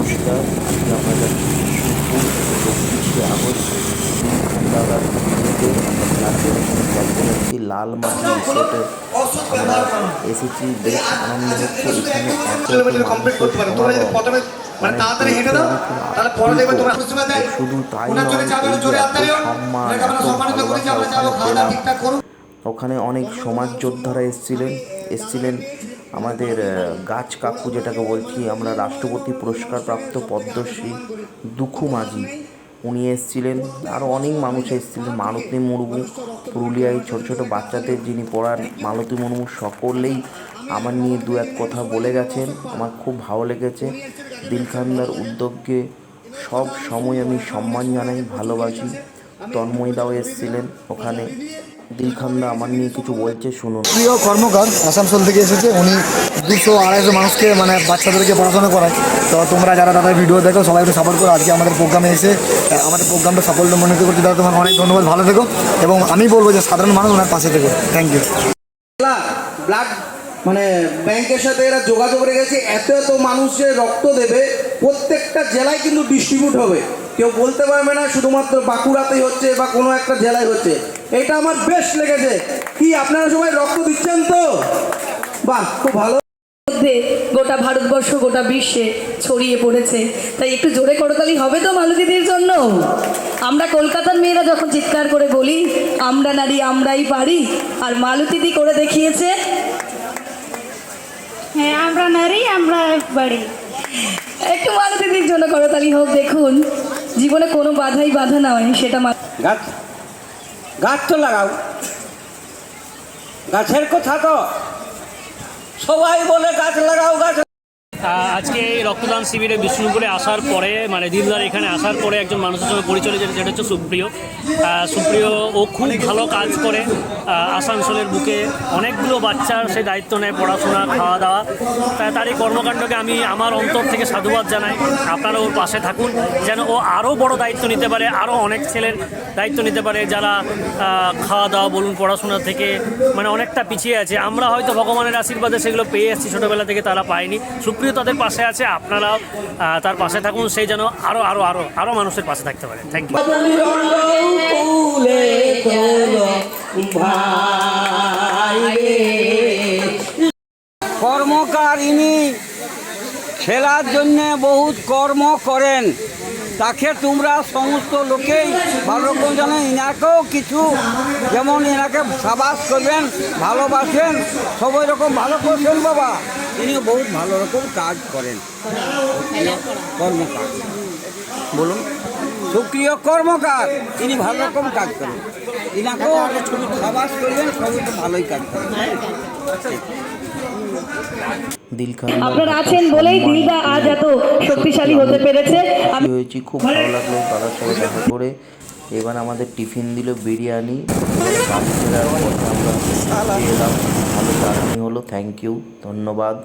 নমস্কার। আজকে আমরা যাচ্ছি বিষ্ণুপুর 24শে আগস্ট দিলখান্দাগার পিকনিকে। আমরা ক্লাসে যাচ্ছি লালমাটি রিসোর্টে। আমরা এসেছি, বেশ আনন্দ হচ্ছে। এখানে এত মানুষের সমাগম, মানে দেখে আমি খুব আপ্লুত। শুধু তাই নয়, এই যে এত সম্মান, এত ভালোবাসা ওখানে পেলাম। ওখানে অনেক সমাজ যোদ্ধারা এসছিলেন আমাদের গাছ কাকু, যেটাকে বলছি আমরা, রাষ্ট্রপতি পুরস্কার প্রাপ্ত পদ্মশ্রী দুখু মাঝি, উনি এসছিলেন। আরও অনেক মানুষ এসেছিলেন। মালতী মুর্মু, পুরুলিয়ায় ছোটো ছোটো বাচ্চাদের যিনি পড়ান, মালতী মুর্মু, সকলেই আমার নিয়ে দু এক কথা বলে গেছেন। আমার খুব ভালো লেগেছে। দিলখান্দার উদ্যোগকে সব সময় আমি সম্মান জানাই, ভালোবাসি। তন্ময়দাও এসেছিলেন ওখানে। দিলখান্দা আমার নিয়ে কিছু বলছে, শুনুন। প্রিয় কর্মকার আসানসোল থেকে এসেছে, উনি 200-250 মানুষকে মানে বাচ্চাদেরকে পড়াশোনা করায়। তো তোমরা যারা দাদার ভিডিও দেখো সবাই একটু সাপোর্ট করো। আজকে আমাদের প্রোগ্রামে এসে আমাদের প্রোগ্রামটা সাফল্যমণ্ডিত করছি। দাদা তোমাকে অনেক ধন্যবাদ, ভালো থেকো। এবং আমি বলবো যে সাধারণ মানুষ ওনার পাশে থেকো। Thank you. ব্লাড মানে ব্যাংকের সাথে এরা যোগাযোগ রেখেছে, এত এত মানুষের রক্ত দেবে, প্রত্যেকটা জেলায় কিন্তু ডিস্ট্রিবিউট হবে। কেউ বলতে পারবে না শুধুমাত্র বাঁকুড়াতেই হচ্ছে বা কোনো একটা জেলায় হচ্ছে। এটা আমার বেশ লেগেছে। কি আপনারা সবাই রক্ত দিচ্ছেন তো? বাহ, খুব ভালো। মধ্যে গোটা ভারতবর্ষ, গোটা বিশ্বে ছড়িয়ে পড়েছে। তাই একটু জোরে করতালি হবে তো মালতীদির জন্য। আমরা কলকাতার মেয়েরা যখন চিৎকার করে বলি আমরা নারী আমরাই পারি, আর মালতীদি করে দেখিয়েছে, হ্যাঁ আমরা নারী আমরা পারি। একটু মালতীদির জন্য করতালি হোক। দেখুন, জীবনে কোনো বাধাই বাধা নয়, সেটা গাছ গাছ তো লাগাও, গাছের কথা তো সবাই বলে গাছ লাগাও গাছ। আজকে এই রক্তদান শিবিরে বিষ্ণুপুরে আসার পরে, মানে দিলদার এখানে আসার পরে একজন মানুষের সঙ্গে পরিচয়, যেটা হচ্ছে সুপ্রিয়। ও খুব ভালো কাজ করে। আসানসোলের বুকে অনেকগুলো বাচ্চার সে দায়িত্ব নেয়, পড়াশোনা, খাওয়া দাওয়া। তার এই কর্মকাণ্ডকে আমি আমার অন্তর থেকে সাধুবাদ জানাই। আপনারা ওর পাশে থাকুন, যেন ও আরও বড় দায়িত্ব নিতে পারে, আরও অনেক ছেলের দায়িত্ব নিতে পারে যারা খাওয়া দাওয়া বলুন, পড়াশোনা থেকে মানে অনেকটা পিছিয়ে আছে। আমরা হয়তো ভগবানের আশীর্বাদে সেগুলো পেয়ে এসেছি ছোটোবেলা থেকে, তারা পায়নি। সুপ্রিয় তাদের পাশে আছে, আপনারাও তার পাশে থাকুন, সেই যেন আরও আরও আরও আরও মানুষের পাশে থাকতে পারে। Thank you. কর্মকার ইনি খেলার জন্যে বহুত কর্ম করেন, তাকে তোমরা সমস্ত লোকেই ভালো রকম জানেন। ইনাকেও কিছু যেমন এনাকে সাবাস করবেন, ভালোবাসেন, সবাই রকম ভালো করছেন বাবা। তিনি বহুত ভালো রকম কাজ করেন। কর্মকার বলুন, সক্রিয় কর্মকার, তিনি ভালো রকম কাজ করেন। ইনাকেও সাবাস করবেন, সবাই তো ভালোই কাজ করেন। আপনারা আছেন বলেই দিলদা আজ এত শক্তিশালী হতে পেরেছে। আমি হয়েছি, খুব ভালো লাগলো দাদার সাথে দেখা করে। এবার আমাদের টিফিন দিল বিরিয়ানি। বাড়ি ফেরার পথে আমরা খেয়ে এলাম, ভালো জার্নি হলো। থ্যাংক ইউ, ধন্যবাদ।